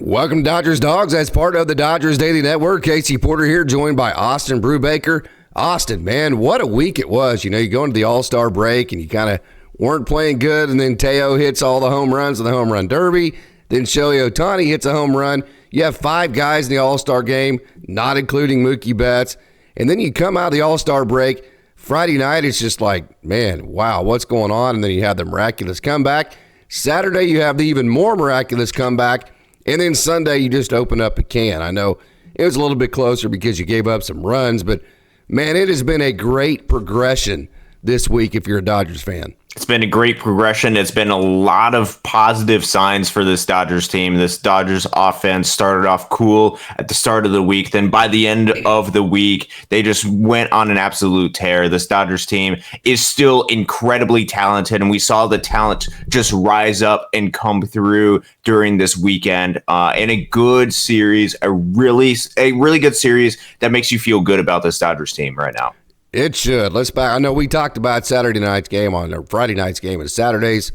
Welcome to Dodgers Dogs as part of the Dodgers Daily Network. Casey Porter here, joined by Austin Brubaker. Austin, man, what a week it was. You know, you go into the All-Star break and you kind of weren't playing good, and then Teo hits all the home runs in the home run derby. Then ShoheiOhtani hits a home run. You have 5 guys in the All-Star game, not including Mookie Betts. And then you come out of the All-Star break. Friday night, it's just like, man, wow, what's going on? And then you have the miraculous comeback. Saturday, you have the even more miraculous comeback. And then Sunday, you just open up a can. I know it was a little bit closer because you gave up some runs, but, man, it has been a great progression this week if you're a Dodgers fan. It's been a great progression. It's been a lot of positive signs for this Dodgers team. This Dodgers offense started off cool at the start of the week. Then by the end of the week, they just went on an absolute tear. This Dodgers team is still incredibly talented, and we saw the talent just rise up and come through during this weekend in a good series, a really good series that makes you feel good about this Dodgers team right now. It should. I know we talked about Saturday night's game or Friday night's game and Saturday's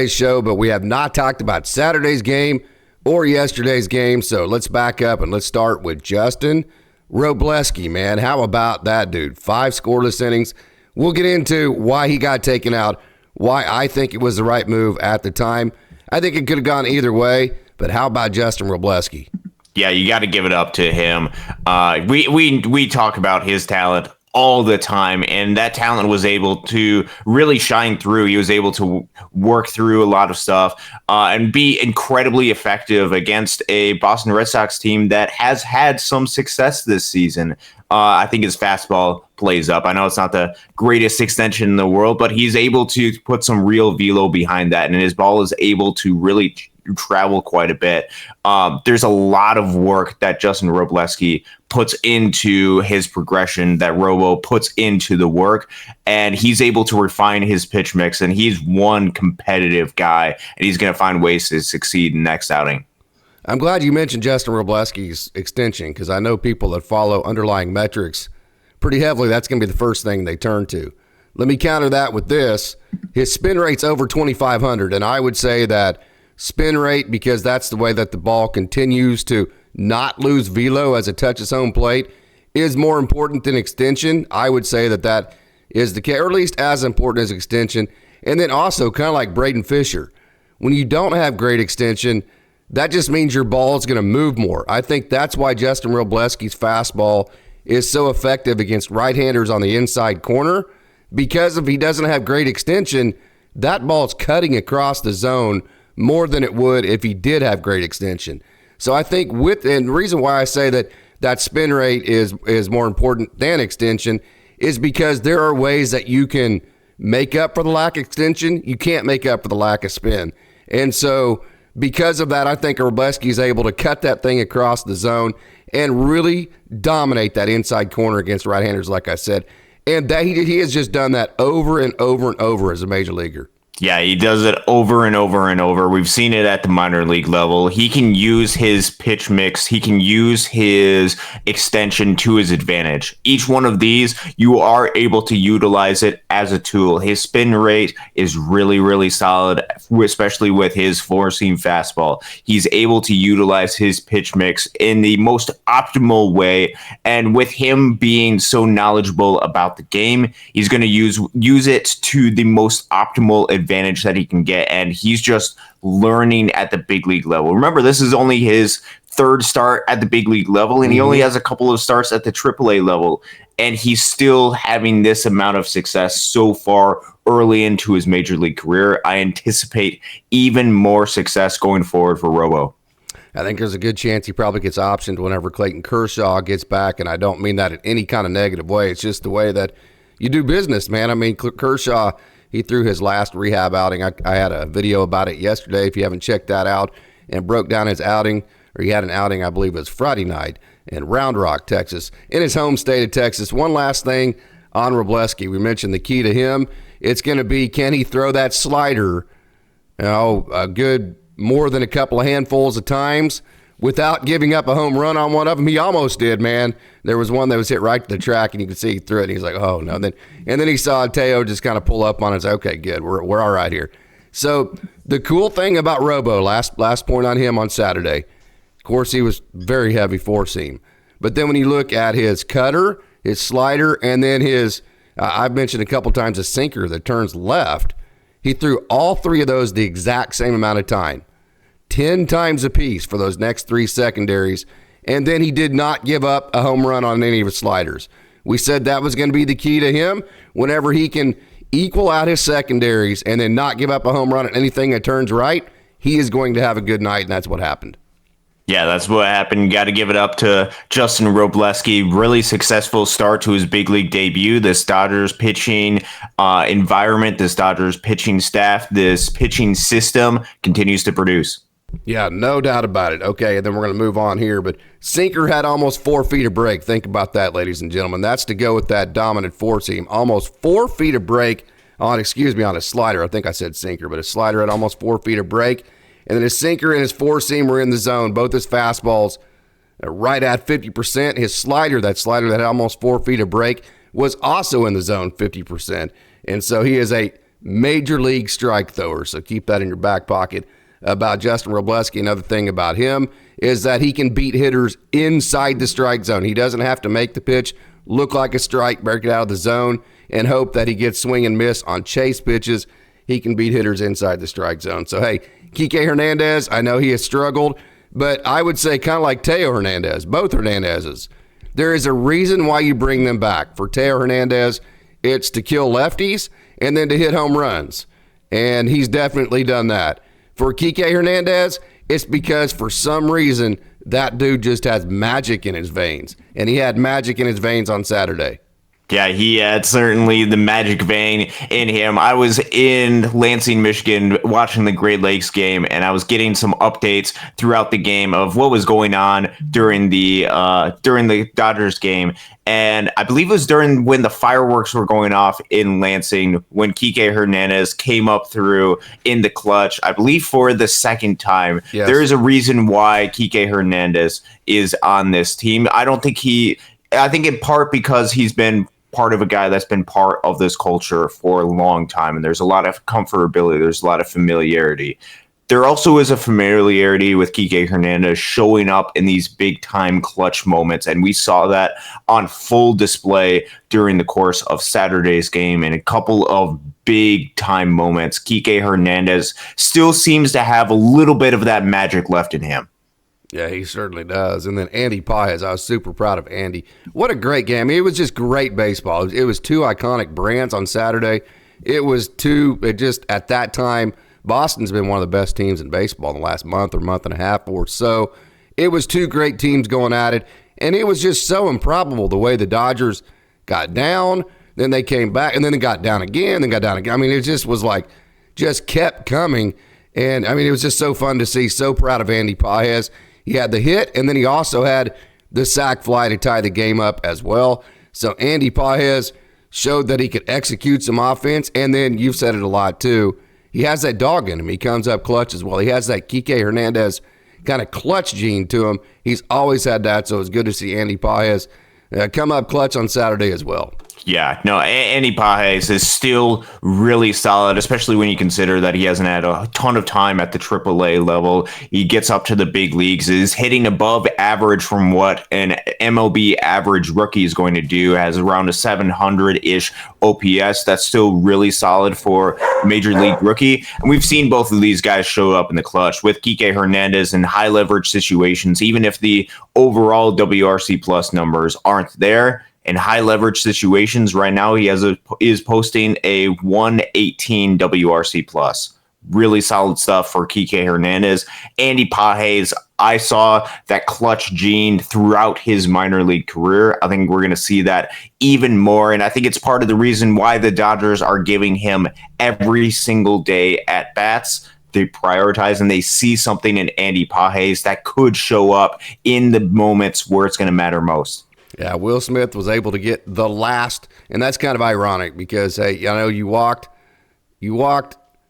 show, but we have not talked about Saturday's game or yesterday's game. So let's back up and let's start with Justin Wrobleski, man. How about that dude? 5 scoreless innings. We'll get into why he got taken out, why I think it was the right move at the time. I think it could have gone either way, but how about Justin Wrobleski? Yeah, you got to give it up to him. We talk about his talent all the time, and that talent was able to really shine through. He was able to work through a lot of stuff and be incredibly effective against a Boston Red Sox team that has had some success this season. I think his fastball plays up. I know it's not the greatest extension in the world, but he's able to put some real velo behind that, and his ball is able to really travel quite a bit. There's a lot of work that Justin Wrobleski puts into his progression, that Robo puts into the work, and he's able to refine his pitch mix, and he's one competitive guy, and he's going to find ways to succeed in the next outing. I'm glad you mentioned Justin Wrobleski's extension, because I know people that follow underlying metrics pretty heavily, that's going to be the first thing they turn to. Let me counter that with this. His spin rate's over 2,500, and I would say that spin rate, because that's the way that the ball continues to not lose velo as it touches home plate, is more important than extension. I would say that is the case, or at least as important as extension. And then also, kind of like Braden Fisher, when you don't have great extension, that just means your ball is going to move more. I think that's why Justin Wrobleski's fastball is so effective against right-handers on the inside corner, because if he doesn't have great extension, that ball's cutting across the zone more than it would if he did have great extension. So I think and the reason why I say that spin rate is more important than extension is because there are ways that you can make up for the lack of extension. You can't make up for the lack of spin. And so because of that, I think Wrobleski is able to cut that thing across the zone and really dominate that inside corner against right-handers, like I said. And that he has just done that over and over and over as a major leaguer. Yeah, he does it over and over and over. We've seen it at the minor league level. He can use his pitch mix. He can use his extension to his advantage. Each one of these, you are able to utilize it as a tool. His spin rate is really, really solid, especially with his four-seam fastball. He's able to utilize his pitch mix in the most optimal way. And with him being so knowledgeable about the game, he's going to use it to the most optimal advantage that he can get, and he's just learning at the big league level. Remember, this is only his 3rd start at the big league level, and he only has a couple of starts at the AAA level, and he's still having this amount of success so far early into his major league career. I anticipate even more success going forward for Robo. I think there's a good chance he probably gets optioned whenever Clayton Kershaw gets back, and I don't mean that in any kind of negative way. It's just the way that you do business, man. I mean, Kershaw, he threw his last rehab outing. I had a video about it yesterday, if you haven't checked that out, and broke down his outing, or he had an outing, I believe it was Friday night, in Round Rock, Texas, in his home state of Texas. One last thing on Wrobleski. We mentioned the key to him. It's going to be, can he throw that slider, a good more than a couple of handfuls of times without giving up a home run on one of them? He almost did, man. There was one that was hit right to the track, and you could see he threw it, and he's like, oh, no. And then he saw Teo just kind of pull up on it and say, okay, good, we're all right here. So the cool thing about Robo, last point on him on Saturday, of course, he was very heavy four seam. But then when you look at his cutter, his slider, and then his, I've mentioned a couple times, a sinker that turns left, he threw all three of those the exact same amount of time, 10 times apiece for those next three secondaries. And then he did not give up a home run on any of his sliders. We said that was going to be the key to him. Whenever he can equal out his secondaries and then not give up a home run on anything that turns right, he is going to have a good night, and that's what happened. Yeah, that's what happened. Got to give it up to Justin Wrobleski. Really successful start to his big league debut. This Dodgers pitching environment, this Dodgers pitching staff, this pitching system continues to produce. Yeah, no doubt about it. Okay, and then we're going to move on here. But sinker had almost 4 feet of break. Think about that, ladies and gentlemen. That's to go with that dominant four seam. Almost 4 feet of break on a slider. I think I said sinker, but a slider had almost 4 feet of break. And then his sinker and his four seam were in the zone. Both his fastballs right at 50%. His slider, that slider that had almost 4 feet of break, was also in the zone 50%. And so he is a major league strike thrower. So keep that in your back pocket. About Justin Wrobleski, another thing about him is that he can beat hitters inside the strike zone. He doesn't have to make the pitch look like a strike, break it out of the zone, and hope that he gets swing and miss on chase pitches. He can beat hitters inside the strike zone. So, hey, Kike Hernandez, I know he has struggled, but I would say kind of like Teo Hernandez, both Hernandezes. There is a reason why you bring them back. For Teo Hernandez, it's to kill lefties and then to hit home runs, and he's definitely done that. For Kike Hernandez, it's because for some reason that dude just has magic in his veins, and he had magic in his veins on Saturday. Yeah, he had certainly the magic vein in him. I was in Lansing, Michigan, watching the Great Lakes game, and I was getting some updates throughout the game of what was going on during the Dodgers game. And I believe it was during when the fireworks were going off in Lansing when Kike Hernandez came up through in the clutch, I believe for the second time. Yes. There is a reason why Kike Hernandez is on this team. I think in part because he's been part of a guy that's been part of this culture for a long time, and there's a lot of comfortability, there's a lot of familiarity. There also is a familiarity with Kike Hernandez showing up in these big time clutch moments, and we saw that on full display during the course of Saturday's game. In a couple of big time moments, Kike Hernandez still seems to have a little bit of that magic left in him. Yeah, he certainly does. And then Andy Paez, I was super proud of Andy. What a great game. I mean, it was just great baseball. It was two iconic brands on Saturday. At that time, Boston's been one of the best teams in baseball in the last month and a half or so. It was two great teams going at it, and it was just so improbable the way the Dodgers got down, then they came back, and then they got down again, then got down again. I mean, it just was like, just kept coming. And, I mean, it was just so fun to see. So proud of Andy Paez. He had the hit, and then he also had the sac fly to tie the game up as well. So Andy Paez showed that he could execute some offense, and then you've said it a lot too. He has that dog in him. He comes up clutch as well. He has that Kike Hernandez kind of clutch gene to him. He's always had that, so it's good to see Andy Paez come up clutch on Saturday as well. Yeah, no, Andy Paez is still really solid, especially when you consider that he hasn't had a ton of time at the AAA level. He gets up to the big leagues, is hitting above average from what an MLB average rookie is going to do, has around a 700-ish OPS. That's still really solid for major league rookie. And we've seen both of these guys show up in the clutch with Kike Hernandez in high leverage situations, even if the overall WRC plus numbers aren't there. In high leverage situations right now, he is posting a 118 WRC plus. Really solid stuff for Kike Hernandez. Andy Paez, I saw that clutch gene throughout his minor league career. I think we're going to see that even more, and I think it's part of the reason why the Dodgers are giving him every single day at bats. They prioritize and they see something in Andy Paez that could show up in the moments where it's going to matter most. Yeah, Will Smith was able to get the last, and that's kind of ironic because, hey, I know you walked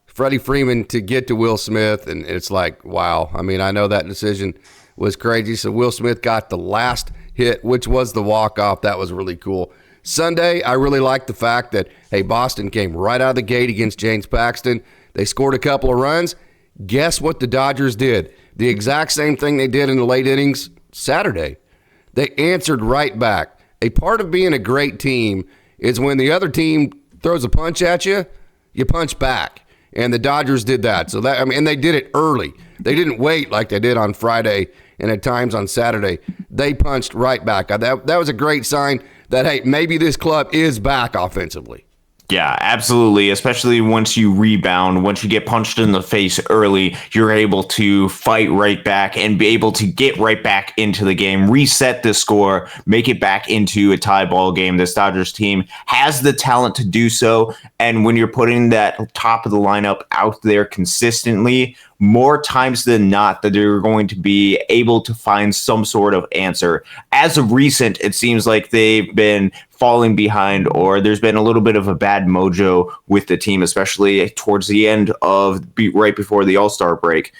Freddie Freeman to get to Will Smith, and it's like, wow. I mean, I know that decision was crazy. So Will Smith got the last hit, which was the walk-off. That was really cool. Sunday, I really liked the fact that, hey, Boston came right out of the gate against James Paxton. They scored a couple of runs. Guess what the Dodgers did? The exact same thing they did in the late innings Saturday. They answered right back. A part of being a great team is when the other team throws a punch at you, you punch back. And the Dodgers did that. So that, and they did it early. They didn't wait like they did on Friday and at times on Saturday. They punched right back. That was a great sign that, hey, maybe this club is back offensively. Yeah, absolutely. Especially once you rebound, once you get punched in the face early, you're able to fight right back and be able to get right back into the game, reset the score, make it back into a tie ball game. This Dodgers team has the talent to do so. And when you're putting that top of the lineup out there consistently, more times than not that they're going to be able to find some sort of answer. As of recent, it seems like they've been falling behind, or there's been a little bit of a bad mojo with the team, especially towards the end of right before the All-Star break.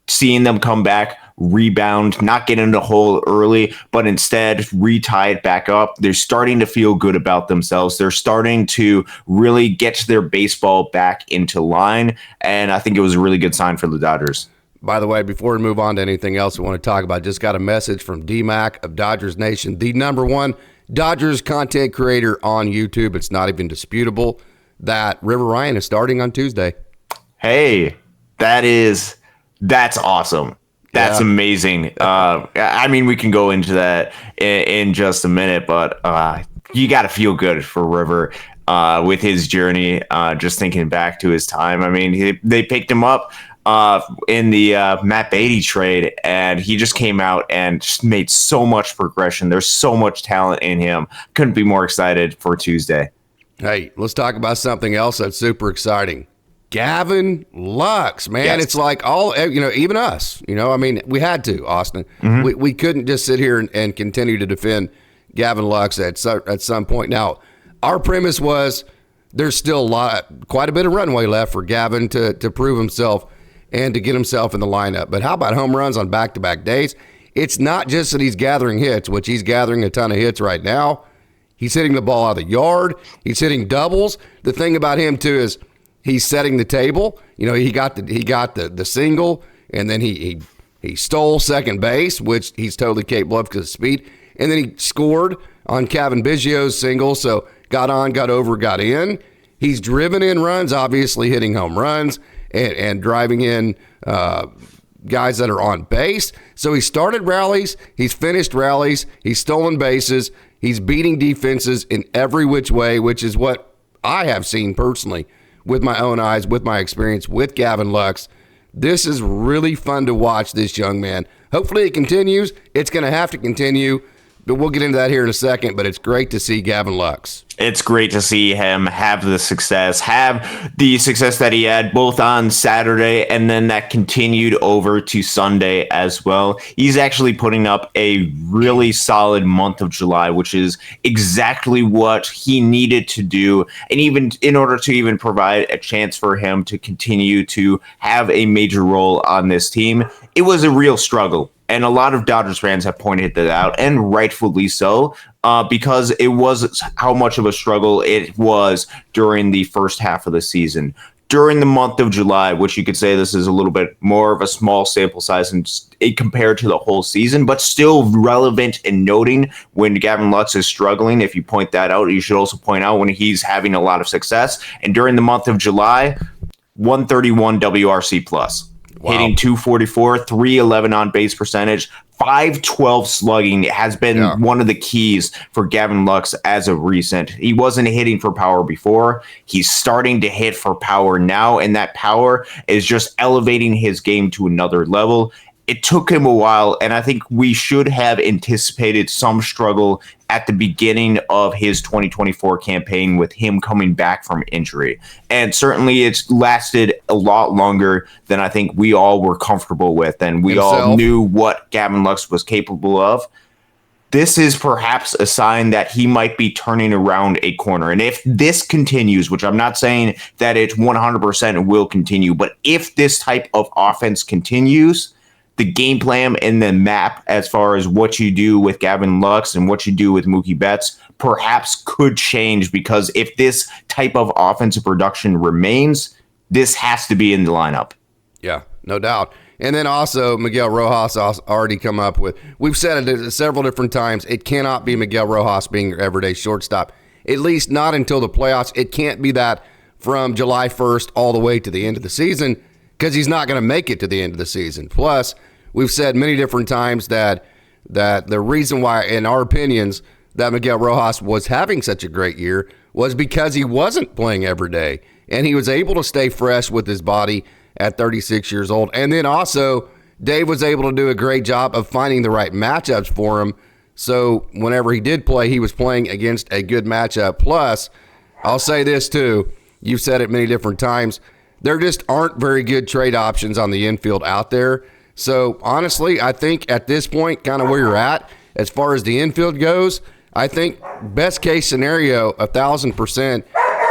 Seeing them come back, rebound, not get in the hole early, but instead retie it back up. They're starting to feel good about themselves. They're starting to really get their baseball back into line, and I think it was a really good sign for the Dodgers. By the way, before we move on to anything else we want to talk about, just got a message from D-Mac of Dodgers Nation, the number one Dodgers content creator on YouTube. It's not even disputable that River Ryan is starting on Tuesday. Hey, that's awesome. That's amazing. I mean, we can go into that in just a minute, but you got to feel good for River with his journey. Just thinking back to his time. I mean, they picked him up in the Matt Beatty trade, and he just came out and just made so much progression. There's so much talent in him. Couldn't be more excited for Tuesday. Hey, let's talk about something else that's super exciting. Gavin Lux, man. Yes. It's like all, even us, I mean, we had to, Austin. Mm-hmm. We couldn't just sit here and continue to defend Gavin Lux at some point. Now, our premise was there's still quite a bit of runway left for Gavin to prove himself and to get himself in the lineup. But how about home runs on back-to-back days? It's not just that he's gathering hits, which he's gathering a ton of hits right now. He's hitting the ball out of the yard. He's hitting doubles. The thing about him, too, is he's setting the table. He got the single, and then he stole second base, which he's totally capable of because of speed. And then he scored on Kevin Biggio's single, so got on, got over, got in. He's driven in runs, obviously hitting home runs and driving in guys that are on base. So he started rallies, he's finished rallies, he's stolen bases, he's beating defenses in every which way, which is what I have seen personally with my own eyes, with my experience with Gavin Lux. This is really fun to watch, this young man. Hopefully it continues. It's going to have to continue, but we'll get into that here in a second, but it's great to see Gavin Lux. It's great to see him have the success that he had both on Saturday and then that continued over to Sunday as well. He's actually putting up a really solid month of July, which is exactly what he needed to do. And even in order to even provide a chance for him to continue to have a major role on this team, it was a real struggle. And a lot of Dodgers fans have pointed that out, and rightfully so, because it was how much of a struggle it was during the first half of the season. During the month of July, which you could say this is a little bit more of a small sample size and compared to the whole season, but still relevant and noting when Gavin Lux is struggling. If you point that out, you should also point out when he's having a lot of success. And during the month of July, 131 WRC plus. Wow. Hitting 244, 311 on base percentage, 512 slugging has been one of the keys for Gavin Lux as of recent. He wasn't hitting for power before. He's starting to hit for power now, and that power is just elevating his game to another level. It took him a while, and I think we should have anticipated some struggle at the beginning of his 2024 campaign with him coming back from injury. And certainly it's lasted a lot longer than I think we all were comfortable with, and we all knew what Gavin Lux was capable of. This is perhaps a sign that he might be turning around a corner. And if this continues, which I'm not saying that it 100% will continue, but if this type of offense continues, the game plan and the map as far as what you do with Gavin Lux and what you do with Mookie Betts perhaps could change, because if this type of offensive production remains, this has to be in the lineup. Yeah, no doubt. And then also Miguel Rojas already come up with, we've said it several different times, it cannot be Miguel Rojas being your everyday shortstop, at least not until the playoffs. It can't be that from July 1st all the way to the end of the season, because he's not going to make it to the end of the season. Plus, we've said many different times that the reason why, in our opinions, that Miguel Rojas was having such a great year was because he wasn't playing every day, and he was able to stay fresh with his body at 36 years old. And then also, Dave was able to do a great job of finding the right matchups for him. So whenever he did play, he was playing against a good matchup. Plus, I'll say this too, you've said it many different times, there just aren't very good trade options on the infield out there. So honestly, I think at this point, kind of where you're at, as far as the infield goes, I think best case scenario, 1,000%,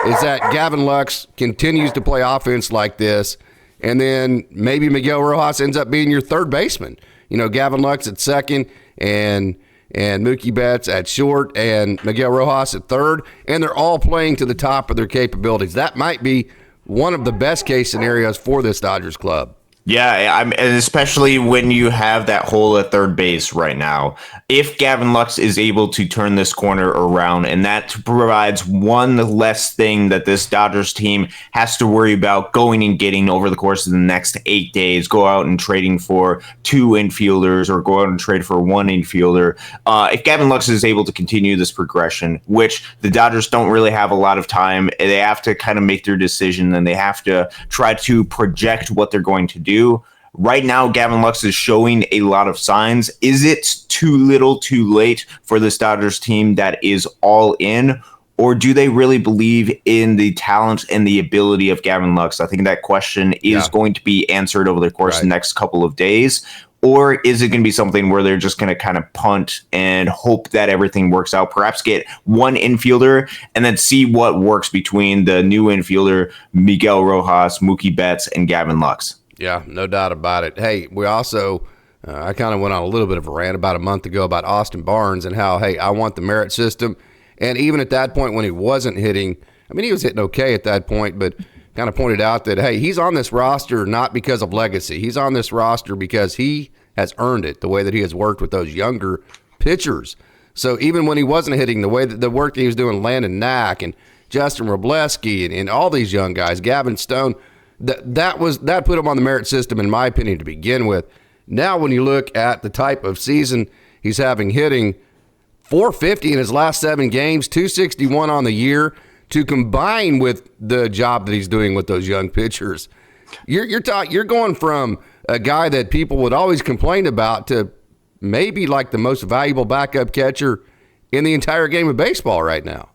is that Gavin Lux continues to play offense like this, and then maybe Miguel Rojas ends up being your third baseman. You know, Gavin Lux at second and Mookie Betts at short and Miguel Rojas at third, and they're all playing to the top of their capabilities. That might be one of the best case scenarios for this Dodgers club. Yeah, and especially when you have that hole at third base right now. If Gavin Lux is able to turn this corner around, and that provides one less thing that this Dodgers team has to worry about going and getting over the course of the next 8 days, go out and trading for 2 infielders or go out and trade for 1 infielder. If Gavin Lux is able to continue this progression, which the Dodgers don't really have a lot of time, they have to kind of make their decision and they have to try to project what they're going to do. Right now, Gavin Lux is showing a lot of signs. Is it too little, too late for this Dodgers team that is all in? Or do they really believe in the talent and the ability of Gavin Lux? I think that question is going to be answered over the course of the next couple of days. Or is it going to be something where they're just going to kind of punt and hope that everything works out? Perhaps get 1 infielder and then see what works between the new infielder, Miguel Rojas, Mookie Betts, and Gavin Lux. Yeah, no doubt about it. Hey, we also, I kind of went on a little bit of a rant about a month ago about Austin Barnes and how, hey, I want the merit system. And even at that point when he wasn't hitting, I mean, he was hitting okay at that point, but kind of pointed out that, hey, he's on this roster not because of legacy. He's on this roster because he has earned it, the way that he has worked with those younger pitchers. So even when he wasn't hitting, the way that the work that he was doing, Landon Knack and Justin Wrobleski and all these young guys, Gavin Stone, that put him on the merit system, in my opinion, to begin with. Now, when you look at the type of season he's having, hitting .450 in his last 7 games, .261 on the year, to combine with the job that he's doing with those young pitchers, you're going from a guy that people would always complain about to maybe like the most valuable backup catcher in the entire game of baseball right now.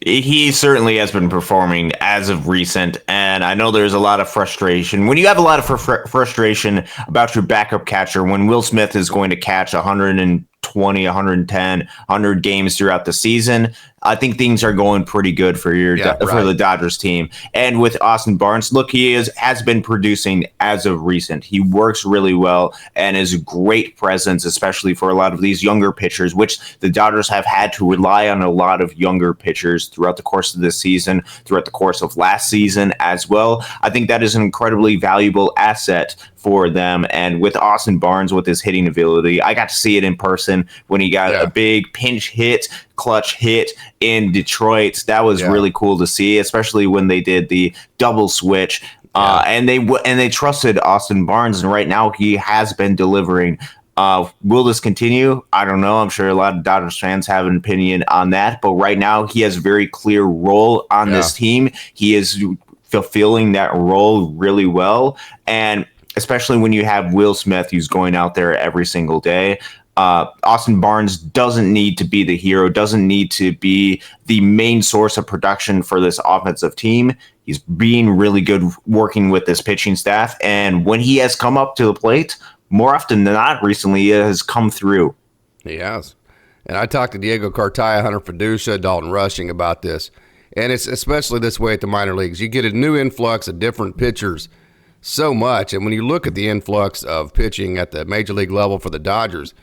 He certainly has been performing as of recent, and I know there's a lot of frustration. When you have a lot of frustration about your backup catcher, when Will Smith is going to catch 120, 110, 100 games throughout the season, I think things are going pretty good for for the Dodgers team. And with Austin Barnes, look, he has been producing as of recent. He works really well and is a great presence, especially for a lot of these younger pitchers, which the Dodgers have had to rely on a lot of younger pitchers throughout the course of this season, throughout the course of last season as well. I think that is an incredibly valuable asset for them. And with Austin Barnes, with his hitting ability, I got to see it in person when he got a big pinch hit, clutch hit in Detroit. That was really cool to see, especially when they did the double switch. And they trusted Austin Barnes, and right now he has been delivering. Will this continue? I don't know. I'm sure a lot of Dodgers fans have an opinion on that, but right now he has a very clear role on this team. He is fulfilling that role really well, and especially when you have Will Smith, who's going out there every single day. Austin Barnes doesn't need to be the hero, doesn't need to be the main source of production for this offensive team. He's being really good working with this pitching staff, and when he has come up to the plate, more often than not recently, it has come through. He has. And I talked to Diego Cartaya, Hunter Fiducia, Dalton Rushing about this, and it's especially this way at the minor leagues. You get a new influx of different pitchers so much, and when you look at the influx of pitching at the major league level for the Dodgers,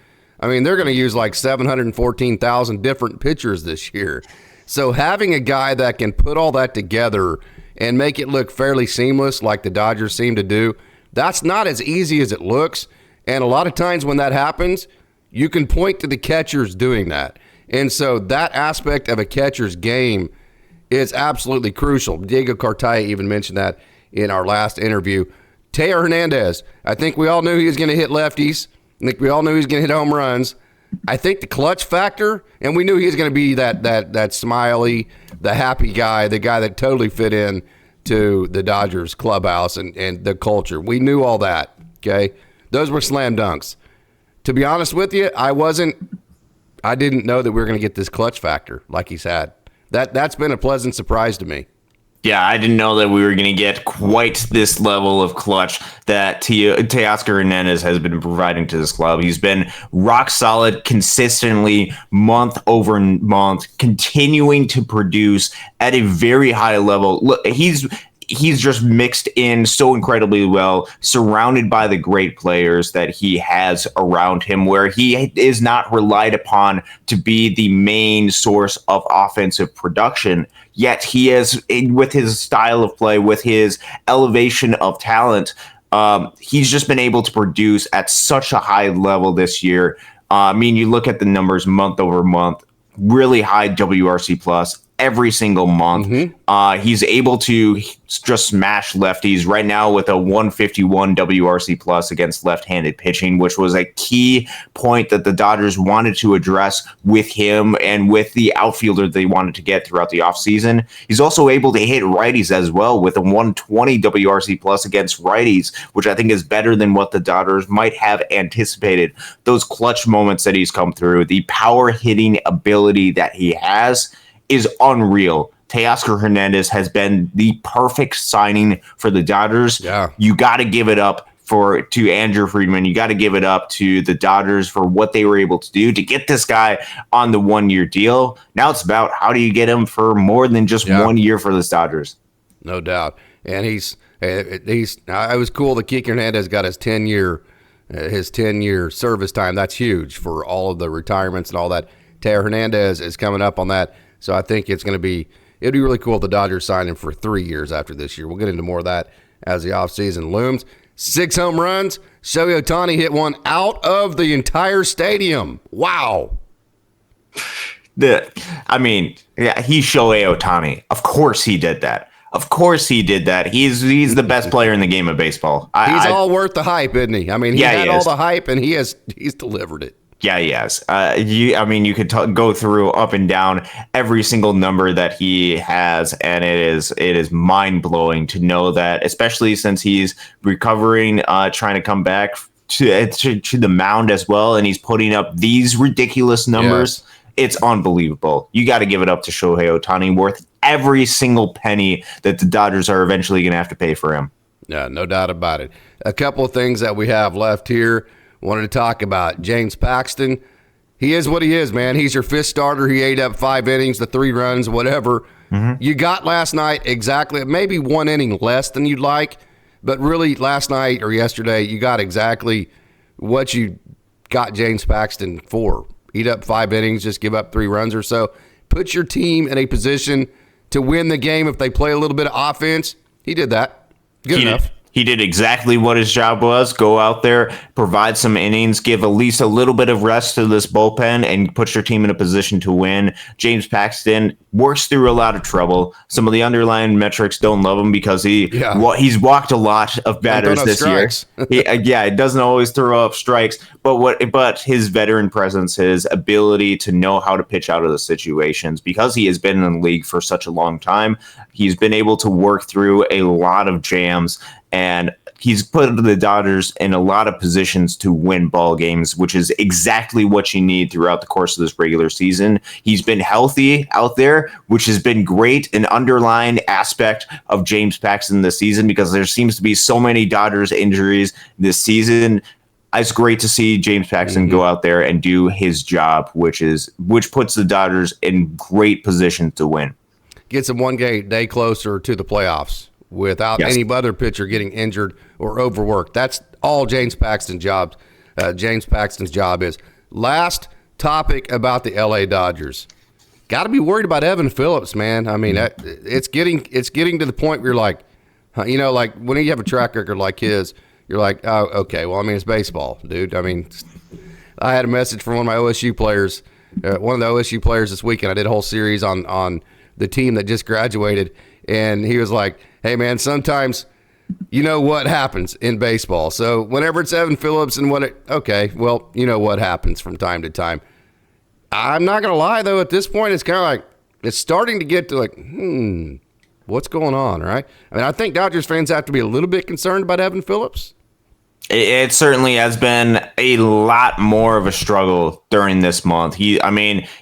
I mean, they're going to use like 714,000 different pitchers this year. So having a guy that can put all that together and make it look fairly seamless like the Dodgers seem to do. That's not as easy as it looks. And a lot of times when that happens, you can point to the catchers doing that. And so that aspect of a catcher's game is absolutely crucial. Diego Cartaya even mentioned that in our last interview. Teo Hernandez, I think we all knew he was going to hit lefties. I think we all knew he was going to hit home runs. I think the clutch factor, and we knew he was going to be that smiley, the happy guy, the guy that totally fit in to the Dodgers clubhouse and the culture. We knew all that, okay? Those were slam dunks. To be honest with you, I didn't know that we were going to get this clutch factor like he's had. That's been a pleasant surprise to me. Yeah, I didn't know that we were going to get quite this level of clutch that Teoscar Hernandez has been providing to this club. He's been rock solid consistently month over month, continuing to produce at a very high level. Look, he's just mixed in so incredibly well, surrounded by the great players that he has around him, where he is not relied upon to be the main source of offensive production. Yet he is, with his style of play, with his elevation of talent, he's just been able to produce at such a high level this year. You look at the numbers month over month, really high WRC plus every single month. Mm-hmm. He's able to just smash lefties right now with a 151 WRC plus against left-handed pitching, which was a key point that the Dodgers wanted to address with him and with the outfielder they wanted to get throughout the offseason. He's also able to hit righties as well with a 120 WRC plus against righties, which I think is better than what the Dodgers might have anticipated. Those clutch moments that he's come through, the power hitting ability that he has is unreal. Teoscar Hernandez has been the perfect signing for the Dodgers. Yeah. You got to give it up to Andrew Friedman. You got to give it up to the Dodgers for what they were able to do to get this guy on the 1-year deal. Now it's about how do you get him for more than just 1 year for the Dodgers. No doubt. And it was cool that Kike Hernandez got his 10-year service time. That's huge for all of the retirements and all that. Teo Hernandez is coming up on that. So I think it'd be really cool if the Dodgers sign him for 3 years after this year. We'll get into more of that as the offseason looms. 6 home runs. ShoheiOhtani hit one out of the entire stadium. Wow. He's ShoheiOhtani. Of course he did that. He's the best player in the game of baseball. He's all worth the hype, isn't he? He had all the hype, and he's delivered it. Yeah, he has. You could go through up and down every single number that he has, and it is mind blowing to know that, especially since he's recovering, trying to come back to the mound as well, and he's putting up these ridiculous numbers. Yes. It's unbelievable. You got to give it up to ShoheiOhtani, worth every single penny that the Dodgers are eventually going to have to pay for him. Yeah, no doubt about it. A couple of things that we have left here. Wanted to talk about James Paxton. He is what he is, man. He's your fifth starter. He ate up 5 innings, the 3 runs, whatever. Mm-hmm. You got last night exactly, maybe 1 inning less than you'd like, but really last night or yesterday, you got exactly what you got James Paxton for. Eat up 5 innings, just give up 3 runs or so. Put your team in a position to win the game if they play a little bit of offense. He did that. Good enough. He did exactly what his job was. Go out there, provide some innings, give at least a little bit of rest to this bullpen, and put your team in a position to win. James Paxton works through a lot of trouble. Some of the underlying metrics don't love him because he's walked a lot of batters this year. It doesn't always throw up strikes, but his veteran presence, his ability to know how to pitch out of the situations, because he has been in the league for such a long time, he's been able to work through a lot of jams. And he's put the Dodgers in a lot of positions to win ball games, which is exactly what you need throughout the course of this regular season. He's been healthy out there, which has been great, an underlying aspect of James Paxton this season, because there seems to be so many Dodgers injuries this season. It's great to see James Paxton go out there and do his job, which puts the Dodgers in great position to win. Gets them 1 day closer to the playoffs without any other pitcher getting injured or overworked. That's all James Paxton's job is. Last topic about the LA Dodgers. got to be worried about Evan Phillips, man. I mean, it's getting to the point where you're like, like when you have a track record like his, you're like, oh, okay, well, I mean, it's baseball, dude. I mean, I had a message from one of my OSU players, one of the OSU players this weekend. I did a whole series on the team that just graduated, and he was like, hey, man, sometimes you know what happens in baseball. So whenever it's Evan Phillips and okay, well, you know what happens from time to time. I'm not going to lie, though, at this point, it's kind of like it's starting to get to like, what's going on, right? I mean, I think Dodgers fans have to be a little bit concerned about Evan Phillips. It certainly has been a lot more of a struggle during this month. You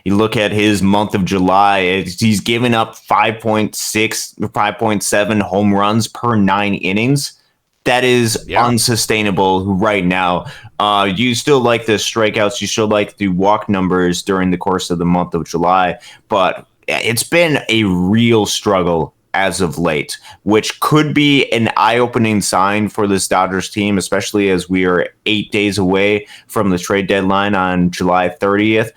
look at his month of July, he's given up 5.6, 5.7 home runs per 9 innings. That is unsustainable right now. You still like the strikeouts. You still like the walk numbers during the course of the month of July. But it's been a real struggle as of late, which could be an eye-opening sign for this Dodgers team, especially as we are 8 days away from the trade deadline on July 30th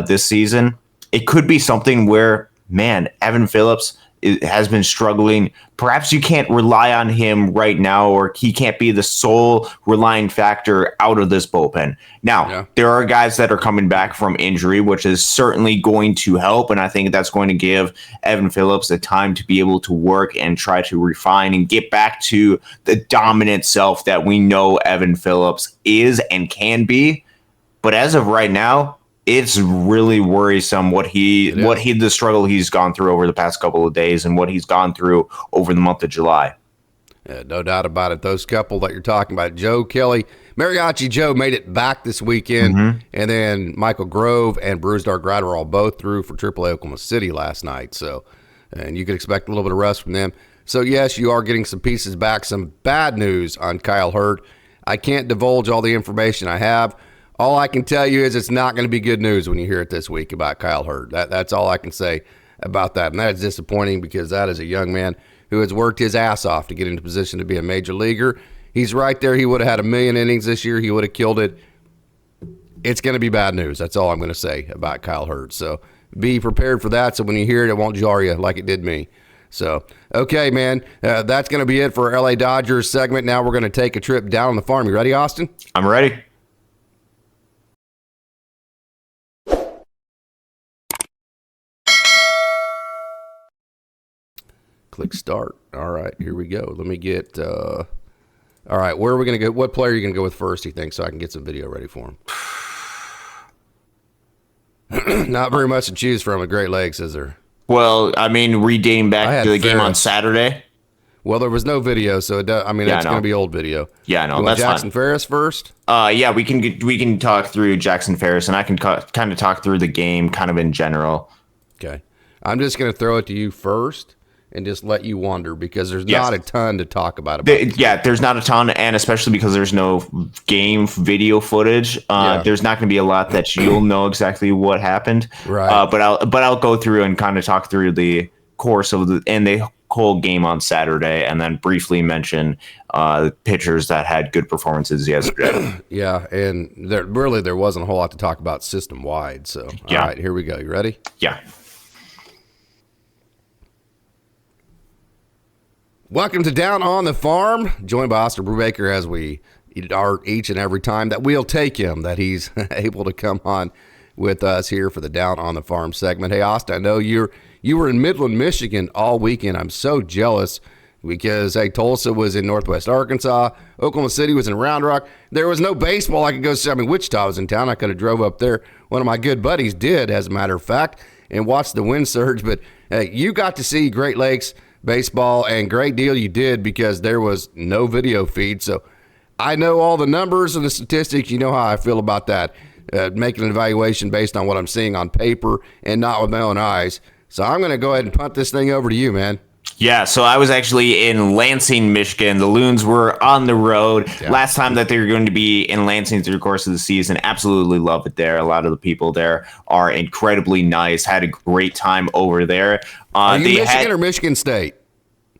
this season. It could be something where, man, Evan Phillips has been struggling. Perhaps you can't rely on him right now, or he can't be the sole relying factor out of this bullpen. Now, there are guys that are coming back from injury, which is certainly going to help, and I think that's going to give Evan Phillips the time to be able to work and try to refine and get back to the dominant self that we know Evan Phillips is and can be. But as of right now, it's really worrisome the struggle he's gone through over the past couple of days and what he's gone through over the month of July. Yeah, no doubt about it. Those couple that you're talking about, Joe Kelly, Mariachi Joe made it back this weekend, and then MichaelGrove and BrusdarGraterol both threw for AAA Oklahoma City last night. So, and you could expect a little bit of rest from them. So, yes, you are getting some pieces back. Some bad news on Kyle Hurd. I can't divulge all the information I have. All I can tell you is it's not going to be good news when you hear it this week about Kyle Hurd. That's all I can say about that. And that is disappointing because that is a young man who has worked his ass off to get into position to be a major leaguer. He's right there. He would have had 1 million innings this year. He would have killed it. It's going to be bad news. That's all I'm going to say about Kyle Hurd. So be prepared for that. So when you hear it, it won't jar you like it did me. So, okay, man, that's going to be it for our LA Dodgers segment. Now we're going to take a trip down on the farm. You ready, Austin? I'm ready. Click start. All right, here we go. Let me get, all right, where are we going to go? What player are you going to go with first, you think, so I can get some video ready for him? Not very much to choose from at Great Lakes, is there? Well, I mean, redating back to the game on Saturday. Well, there was no video, so it's going to be old video. Yeah, no, that's Jackson Ferris first? Yeah, we can talk through Jackson Ferris, and I can kind of talk through the game kind of in general. Okay. I'm just going to throw it to you first and just let you wander because there's not a ton to talk about. There's not a ton, and especially because there's no game video footage. There's not going to be a lot that you'll know exactly what happened. Right. But I'll go through and kind of talk through the course of the whole game on Saturday, and then briefly mention pitchers that had good performances yesterday. Yeah, and there wasn't a whole lot to talk about system wide. So all right, here we go. You ready? Yeah. Welcome to Down on the Farm, joined by Austin Brubaker as we are each and every time that we'll take him, that he's able to come on with us here for the Down on the Farm segment. Hey, Austin, I know you were in Midland, Michigan all weekend. I'm so jealous because, hey, Tulsa was in Northwest Arkansas. Oklahoma City was in Round Rock. There was no baseball I could go see. I mean, Wichita was in town. I could have drove up there. One of my good buddies did, as a matter of fact, and watched the wind surge. But, hey, you got to see Great Lakes baseball, and great deal you did because there was no video feed. So I know all the numbers and the statistics. You know how I feel about that, making an evaluation based on what I'm seeing on paper and not with my own eyes. So I'm going to go ahead and punt this thing over to you, man. Yeah, so I was actually in Lansing, Michigan. The Loons were on the road. Yeah. Last time that they were going to be in Lansing through the course of the season. Absolutely love it there. A lot of the people there are incredibly nice. Had a great time over there. Are you Michigan or Michigan State?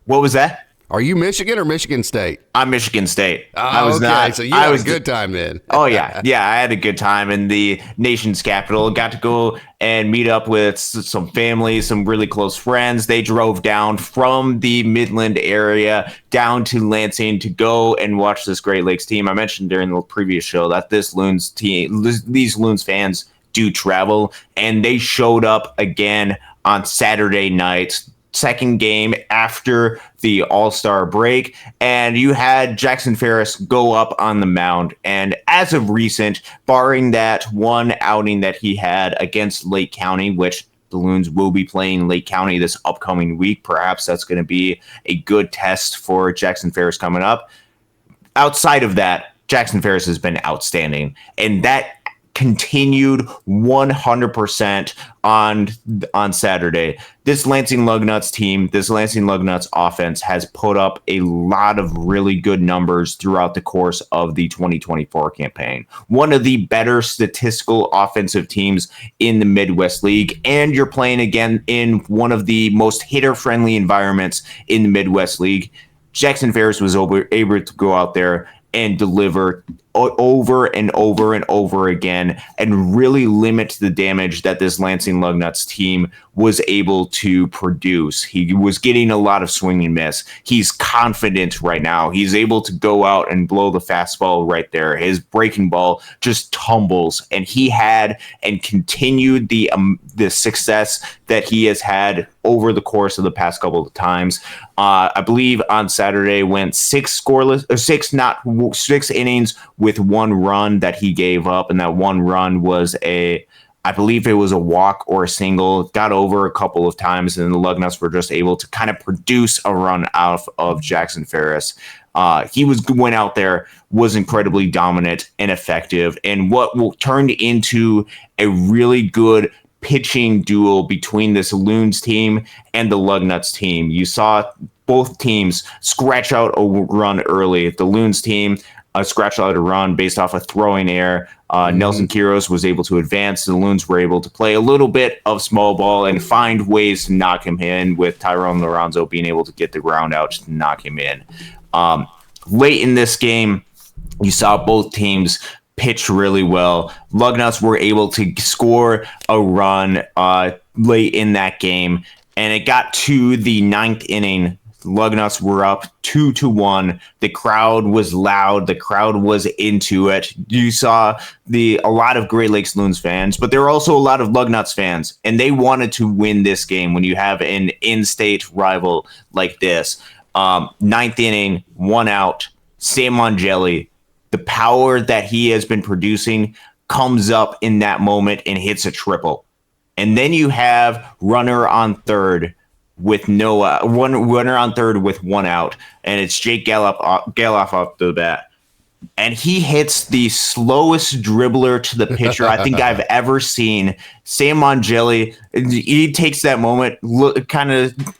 What was that? Are you Michigan or Michigan State? I'm Michigan State. Oh, I was okay. not. So you I had was a good time then. Oh yeah, I had a good time in the nation's capital. Got to go and meet up with some family, some really close friends. They drove down from the Midland area down to Lansing to go and watch this Great Lakes team. I mentioned during the previous show that these Loons fans do travel, and they showed up again on Saturday night. Second game after the All-Star break, and you had Jackson Ferris go up on the mound. And as of recent, barring that one outing that he had against Lake County, which the Loons will be playing Lake County this upcoming week, perhaps that's going to be a good test for Jackson Ferris coming up. Outside of that, Jackson Ferris has been outstanding, and that continued 100% on Saturday. This Lansing Lugnuts team, this Lansing Lugnuts offense has put up a lot of really good numbers throughout the course of the 2024 campaign. One of the better statistical offensive teams in the Midwest League, and you're playing again in one of the most hitter-friendly environments in the Midwest League. Jackson Ferris was able to go out there and deliver over and over and over again and really limit the damage that this Lansing Lugnuts team was able to produce. He was getting a lot of swing and miss. He's confident right now. He's able to go out and blow the fastball right there. His breaking ball just tumbles, and he had and continued the success that he has had over the course of the past couple of times. I believe on Saturday went six innings with one run that he gave up, and that one run was I believe it was a walk or a single. Got over a couple of times, and the Lugnuts were just able to kind of produce a run out of Jackson Ferris. He went out there, was incredibly dominant and effective, and what turned into a really good pitching duel between this Loons team and the Lugnuts team. You saw both teams scratch out a run early. The Loons team scratched out a run based off a throwing error. Nelson Quiros was able to advance. The Loons were able to play a little bit of small ball and find ways to knock him in, with Tyrone Lorenzo being able to get the ground out to knock him in. Late in this game, you saw both teams pitch really well. Lugnuts were able to score a run late in that game, and it got to the ninth inning. Lugnuts were up 2-1. The crowd was loud. The crowd was into it. You saw a lot of Great Lakes Loons fans, but there were also a lot of Lugnuts fans, and they wanted to win this game when you have an in-state rival like this. Ninth inning, 1 out. Sam Mangeli, the power that he has been producing comes up in that moment and hits a triple. And then you have runner on third with one runner on third with 1 out, and it's Jake Galoff off the bat. And he hits the slowest dribbler to the pitcher I think I've ever seen. Sam Mangeli, he takes that moment,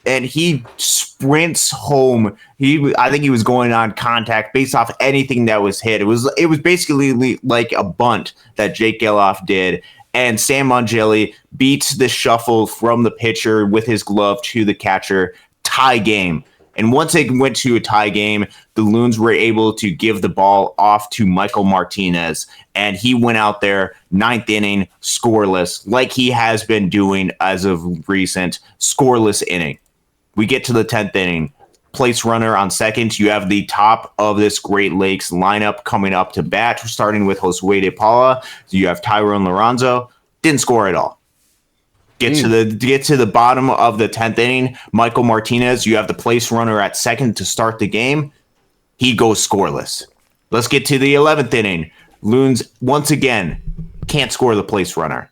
and he sprints home. I think he was going on contact based off anything that was hit. It was basically like a bunt that Jake Galoff did. And Sam Mangeli beats the shuffle from the pitcher with his glove to the catcher. Tie game. And once it went to a tie game, the Loons were able to give the ball off to Michael Martinez. And he went out there, ninth inning, scoreless, like he has been doing as of recent, scoreless inning. We get to the 10th inning. Place runner on second. You have the top of this Great Lakes lineup coming up to bat, starting with Josue De Paula. You have Tyrone Lorenzo. Didn't score at all. Get to the bottom of the 10th inning. Michael Martinez, you have the place runner at second to start the game. He goes scoreless. Let's get to the 11th inning. Loons, once again, can't score the place runner.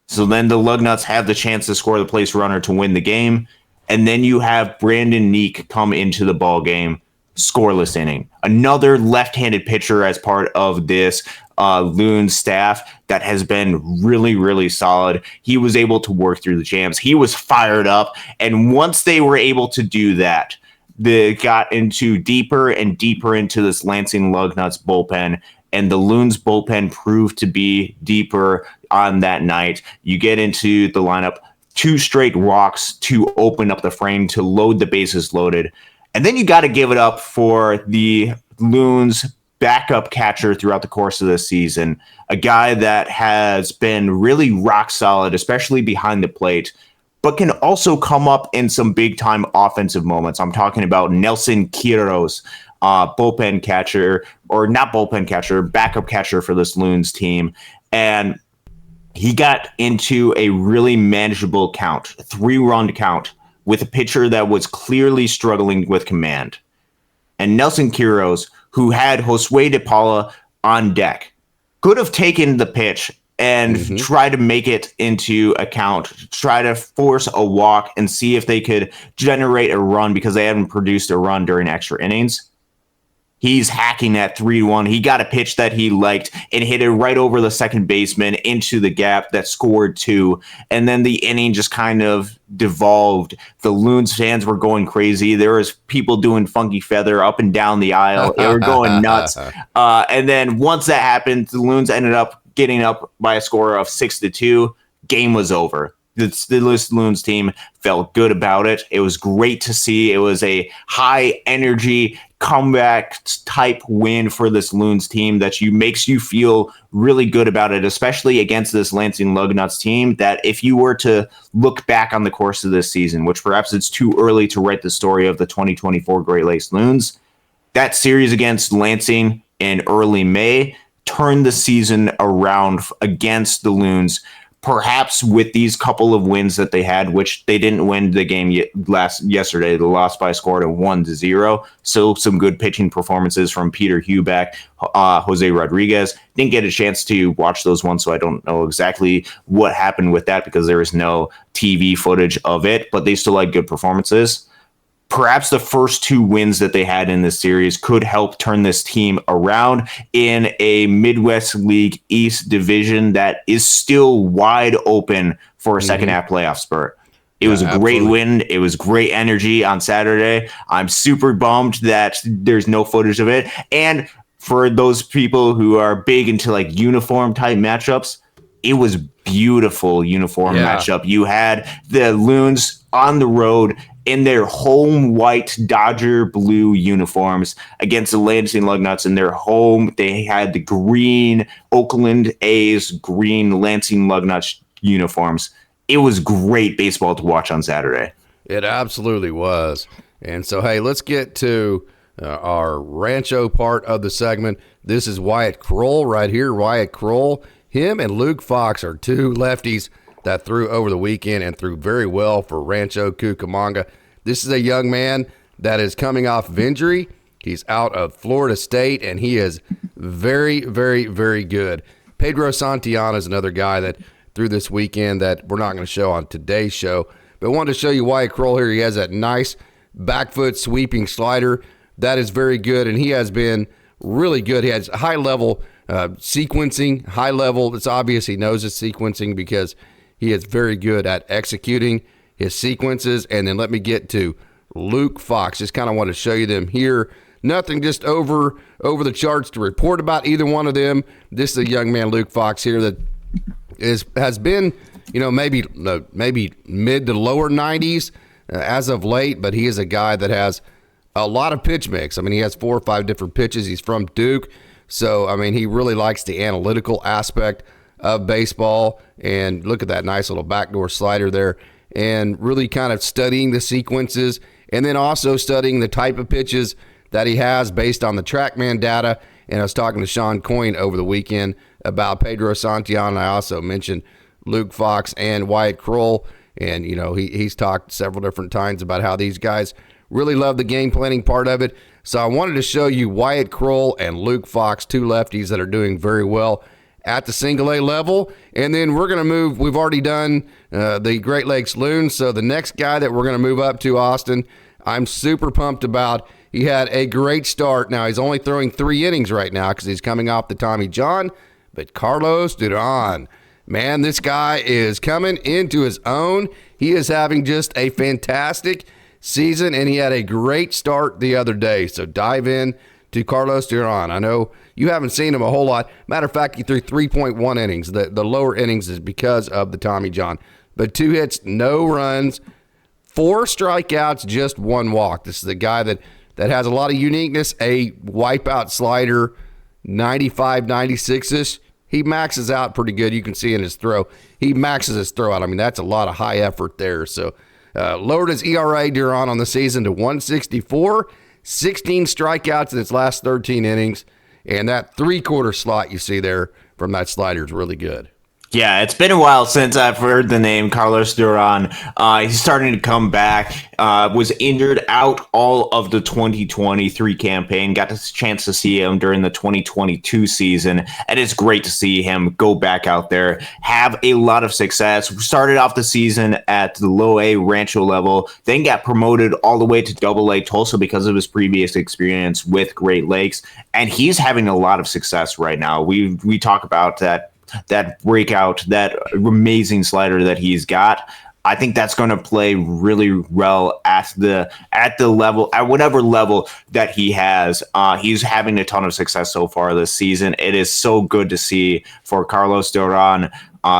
So then the Lugnuts have the chance to score the place runner to win the game. And then you have Brandon Neek come into the ball game, scoreless inning. Another left-handed pitcher as part of this Loons staff that has been really, really solid. He was able to work through the jams. He was fired up. And once they were able to do that, they got into deeper and deeper into this Lansing Lugnuts bullpen. And the Loons bullpen proved to be deeper on that night. You get into the lineup, 2 straight walks to open up the frame, to load the bases loaded. And then you got to give it up for the Loons backup catcher throughout the course of this season, a guy that has been really rock solid, especially behind the plate, but can also come up in some big time offensive moments. I'm talking about Nelson Quiroz, bullpen catcher, or not bullpen catcher, backup catcher for this Loons team. And he got into a really manageable count, a 3-run count, with a pitcher that was clearly struggling with command. And Nelson Quiroz, who had Josue de Paula on deck, could have taken the pitch and tried to make it into a count, try to force a walk and see if they could generate a run because they hadn't produced a run during extra innings. He's hacking at 3-1. He got a pitch that he liked and hit it right over the second baseman into the gap that scored 2. And then the inning just kind of devolved. The Loons fans were going crazy. There was people doing funky feather up and down the aisle. They were going nuts. And then once that happened, the Loons ended up getting up by a score of 6-2. Game was over. The Loons team felt good about it. It was great to see. It was a high energy comeback type win for this Loons team that makes you feel really good about it, especially against this Lansing Lugnuts team that if you were to look back on the course of this season, which perhaps it's too early to write the story of the 2024 Great Lakes Loons, that series against Lansing in early May turned the season around against the Loons. Perhaps with these couple of wins that they had, which they didn't win the game yesterday, they lost by a score of 1-0. So some good pitching performances from Peter Huback, Jose Rodriguez. Didn't get a chance to watch those ones, so I don't know exactly what happened with that because there is no TV footage of it, but they still had good performances. Perhaps the first 2 wins that they had in this series could help turn this team around in a Midwest League East division that is still wide open for a second half playoff spurt. It was a great win. It was great energy on Saturday. I'm super bummed that there's no footage of it. And for those people who are big into like uniform type matchups, it was beautiful uniform matchup. You had the Loons on the road in their home white Dodger blue uniforms against the Lansing Lugnuts in their home. They had the green Oakland A's, green Lansing Lugnuts uniforms. It was great baseball to watch on Saturday. It absolutely was. And so, hey, let's get to our Rancho part of the segment. This is Wyatt Kroll right here. Wyatt Kroll, him and Luke Fox are 2 lefties that threw over the weekend and threw very well for Rancho Cucamonga. This is a young man that is coming off of injury. He's out of Florida State, and he is very, very, very good. Pedro Santillana is another guy that threw this weekend that we're not going to show on today's show. But I wanted to show you Wyatt Kroll here. He has that nice back foot sweeping slider. That is very good, and he has been really good. He has high-level sequencing, high-level. It's obvious he knows his sequencing because he is very good at executing his sequences. And then let me get to Luke Fox. Just kind of want to show you them here. Nothing just over the charts to report about either one of them. This is a young man, Luke Fox, here that has been, maybe mid to lower 90s as of late, but he is a guy that has a lot of pitch mix. I mean, he has 4 or 5 different pitches. He's from Duke. So, I mean, he really likes the analytical aspect of baseball. And look at that nice little backdoor slider there. And really kind of studying the sequences and then also studying the type of pitches that he has based on the TrackMan data. And I was talking to Sean Coyne over the weekend about Pedro Santillana. I also mentioned Luke Fox and Wyatt Kroll. And, he's talked several different times about how these guys really love the game planning part of it. So I wanted to show you Wyatt Kroll and Luke Fox, 2 lefties that are doing very well at the single A level. And then we're going to move. We've already done the Great Lakes Loons. So the next guy that we're going to move up to, Austin, I'm super pumped about. He had a great start. Now, he's only throwing 3 innings right now because he's coming off the Tommy John. But Carlos Duran, man, this guy is coming into his own. He is having just a fantastic season, and he had a great start the other day. So dive in to Carlos Duran. I know you haven't seen him a whole lot. Matter of fact, he threw 3.1 innings. The lower innings is because of the Tommy John. But 2 hits, no runs, 4 strikeouts, just 1 walk. This is a guy that has a lot of uniqueness, a wipeout slider, 95, 96-ish. He maxes out pretty good. You can see in his throw. He maxes his throw out. I mean, that's a lot of high effort there. So lowered his ERA Duran on the season to 164, 16 strikeouts in its last 13 innings. And that 3/4 slot you see there from that slider is really good. Yeah, it's been a while since I've heard the name Carlos Duran. He's starting to come back. Was injured out all of the 2023 campaign. Got a chance to see him during the 2022 season. And it's great to see him go back out there, have a lot of success. Started off the season at the low A Rancho level, then got promoted all the way to double A Tulsa because of his previous experience with Great Lakes. And he's having a lot of success right now. We talk about that breakout, that amazing slider that he's got. I think that's going to play really well at the level, at whatever level that he has. He's having a ton of success so far this season. It is so good to see for Carlos Duran,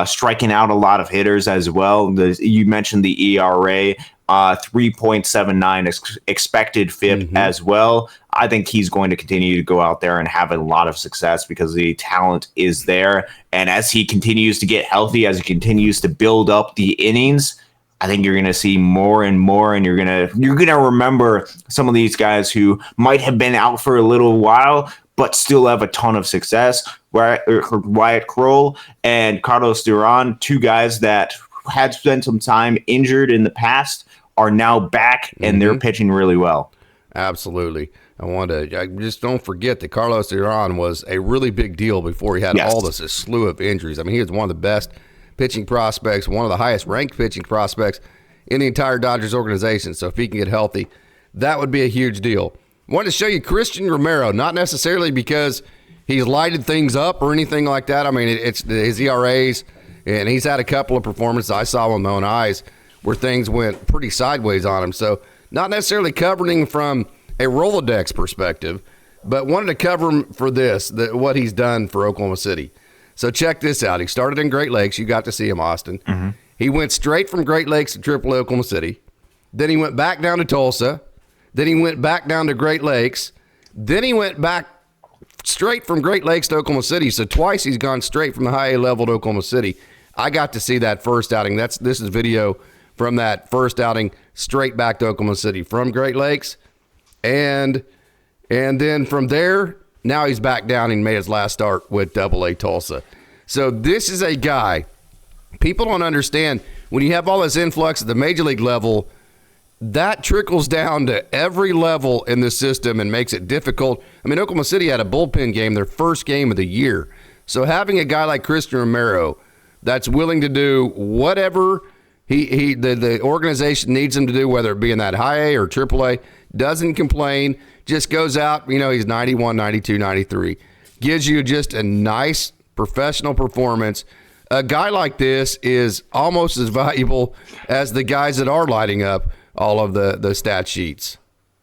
striking out a lot of hitters as well. You mentioned the ERA, 3.79 expected FIP as well. I think he's going to continue to go out there and have a lot of success because the talent is there. And as he continues to get healthy, as he continues to build up the innings, I think you're going to see more and more, and you're going to remember some of these guys who might have been out for a little while, but still have a ton of success. Wyatt Kroll and Carlos Duran, 2 guys that had spent some time injured in the past, are now back, and they're pitching really well. Absolutely. I just don't forget that Carlos Duran was a really big deal before he had all this slew of injuries. I mean, he was one of the best pitching prospects, one of the highest ranked pitching prospects in the entire Dodgers organization. So if he can get healthy, that would be a huge deal. Wanted to show you Christian Romero, not necessarily because he's lighted things up or anything like that. I mean, it's his ERAs, and he's had a couple of performances I saw with my own eyes where things went pretty sideways on him. So not necessarily covering from a Rolodex perspective, but wanted to cover him for what he's done for Oklahoma City. So check this out. He started in Great Lakes. You got to see him, Austin. He went straight from Great Lakes to AAA Oklahoma City. Then he went back down to Tulsa. Then he went back down to Great Lakes. Then he went back straight from Great Lakes to Oklahoma City. So twice he's gone straight from the high A level to Oklahoma City. I got to see that first outing. This is video from that first outing straight back to Oklahoma City from Great Lakes. And then from there, now he's back down and made his last start with AA Tulsa. So this is a guy, people don't understand, when you have all this influx at the major league level, that trickles down to every level in the system and makes it difficult. I mean, Oklahoma City had a bullpen game, their first game of the year. So having a guy like Christian Romero that's willing to do whatever the organization needs him to do, whether it be in that high A or triple A, doesn't complain, just goes out, he's 91, 92, 93, gives you just a nice professional performance. A guy like this is almost as valuable as the guys that are lighting up all of the stat sheets.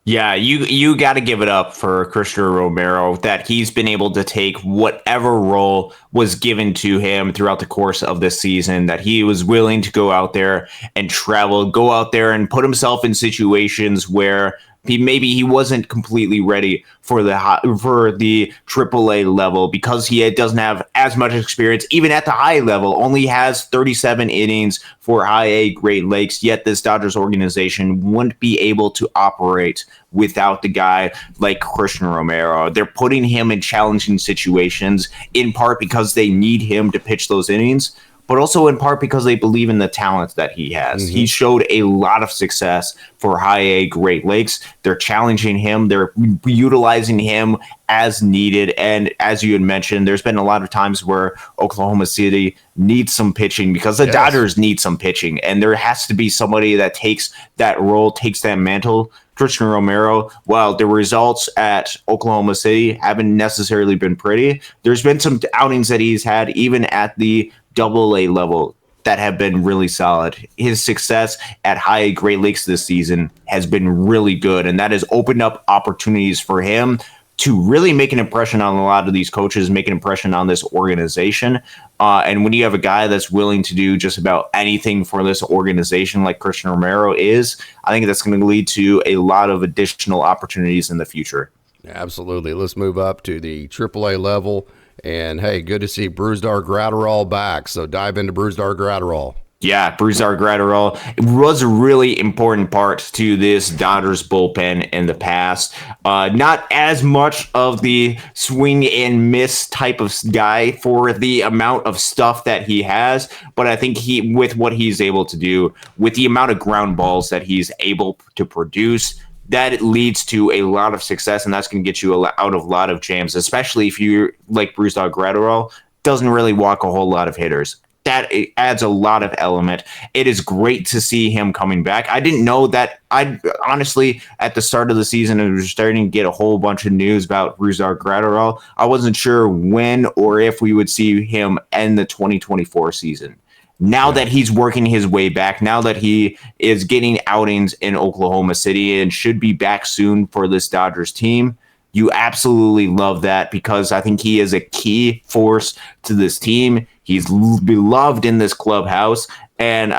Yeah, you got to give it up for Christian Romero that he's been able to take whatever role was given to him throughout the course of this season, that he was willing to go out there and travel, go out there and put himself in situations where he wasn't completely ready for the AAA level because he doesn't have as much experience. Even at the high level, only has 37 innings for high A Great Lakes. Yet this Dodgers organization wouldn't be able to operate without the guy like Christian Romero. They're putting him in challenging situations, in part because they need him to pitch those innings, but also in part because they believe in the talent that he has. He showed a lot of success for high A Great Lakes. They're challenging him. They're utilizing him as needed. And as you had mentioned, there's been a lot of times where Oklahoma City needs some pitching because the Dodgers need some pitching. And there has to be somebody that takes that role, takes that mantle. Christian Romero, while the results at Oklahoma City haven't necessarily been pretty, there's been some outings that he's had even at the AA level that have been really solid. His success at high A Great Lakes this season has been really good, and that has opened up opportunities for him to really make an impression on a lot of these coaches, make an impression on this organization. And when you have a guy that's willing to do just about anything for this organization like Christian Romero is, I think that's going to lead to a lot of additional opportunities in the future. Absolutely. Let's move up to the AAA level. And, hey, good to see BrusdarGraterol back. So dive into BrusdarGraterol. Yeah, BrusdarGraterol was a really important part to this Dodgers bullpen in the past. Not as much of the swing and miss type of guy for the amount of stuff that he has, but I think with what he's able to do, with the amount of ground balls that he's able to produce, that leads to a lot of success, and that's going to get you out of a lot of jams, especially if you're like BrusdarGraterol, doesn't really walk a whole lot of hitters. That it adds a lot of element. It is great to see him coming back. I didn't know that. I honestly, at the start of the season, I was starting to get a whole bunch of news about BrusdarGraterol. I wasn't sure when or if we would see him end the 2024 season. Now that he's working his way back, now that he is getting outings in Oklahoma City and should be back soon for this Dodgers team, you absolutely love that, because I think he is a key force to this team. He's beloved in this clubhouse, and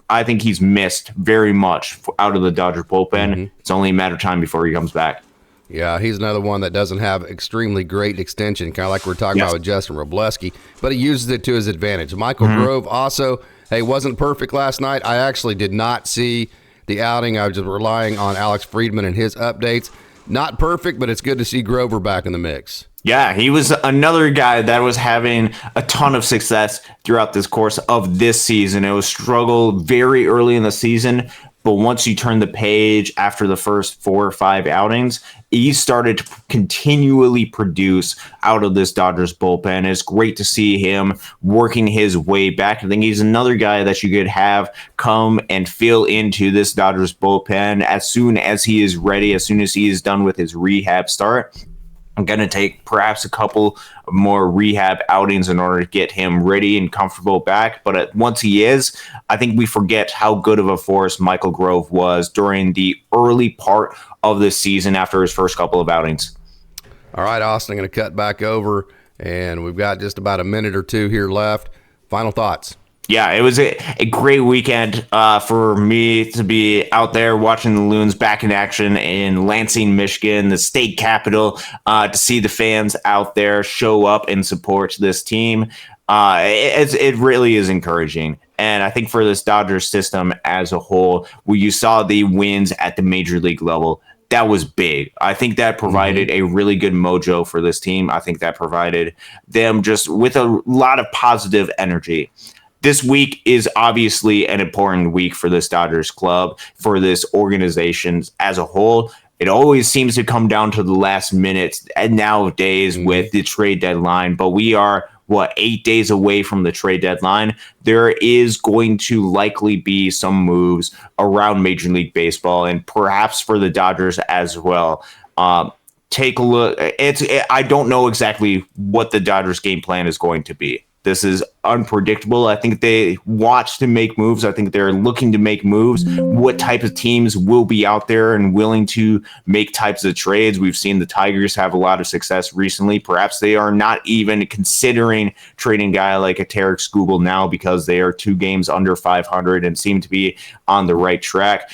I think he's missed very much out of the Dodger bullpen. Mm-hmm. It's only a matter of time before he comes back. Yeah, he's another one that doesn't have extremely great extension, kind of like we're talking about with Justin Wrobleski, but he uses it to his advantage. MichaelGrove also, hey, wasn't perfect last night. I actually did not see the outing. I was just relying on Alex Friedman and his updates. Not perfect, but it's good to see Grover back in the mix. Yeah, he was another guy that was having a ton of success throughout this course of this season. It was struggle very early in the season, but once you turn the page after the first 4 or 5 outings, he started to continually produce out of this Dodgers bullpen. It's great to see him working his way back. I think he's another guy that you could have come and fill into this Dodgers bullpen as soon as he is ready, as soon as he is done with his rehab start. I'm going to take perhaps a couple more rehab outings in order to get him ready and comfortable back. But once he is, I think we forget how good of a force MichaelGrove was during the early part of this season after his first couple of outings. All right, Austin, I'm going to cut back over, and we've got just about a minute or two here left. Final thoughts. Yeah, it was a great weekend for me to be out there watching the Loons back in action in Lansing, Michigan, the state capital, to see the fans out there show up and support this team. It really is encouraging. And I think for this Dodgers system as a whole, where you saw the wins at the major league level, that was big. I think that provided a really good mojo for this team. I think that provided them just with a lot of positive energy. This week is obviously an important week for this Dodgers club, for this organization as a whole. It always seems to come down to the last minute and nowadays with the trade deadline, but we are 8 days away from the trade deadline. There is going to likely be some moves around Major League Baseball and perhaps for the Dodgers as well. Take a look. I don't know exactly what the Dodgers game plan is going to be. This is unpredictable. I think they watch to make moves. I think they're looking to make moves. What type of teams will be out there and willing to make types of trades? We've seen the Tigers have a lot of success recently. Perhaps they are not even considering trading a guy like a Tarek Skubal now because they are 2 games under 500 and seem to be on the right track.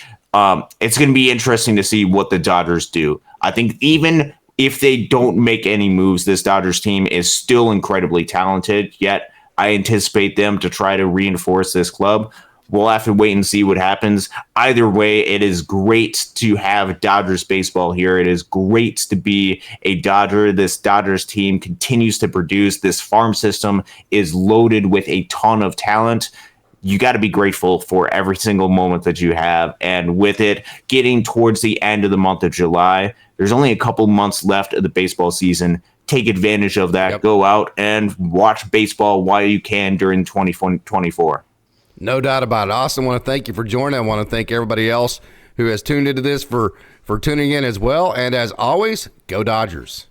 It's going to be interesting to see what the Dodgers do. I think even if they don't make any moves, this Dodgers team is still incredibly talented, yet I anticipate them to try to reinforce this club. We'll have to wait and see what happens. Either way, it is great to have Dodgers baseball here. It is great to be a Dodger. This Dodgers team continues to produce. This farm system is loaded with a ton of talent. You got to be grateful for every single moment that you have. And with it getting towards the end of the month of July, there's only a couple months left of the baseball season. Take advantage of that. Yep. Go out and watch baseball while you can during 2024. No doubt about it. Austin, I want to thank you for joining. I want to thank everybody else who has tuned into this for tuning in as well. And as always, go Dodgers.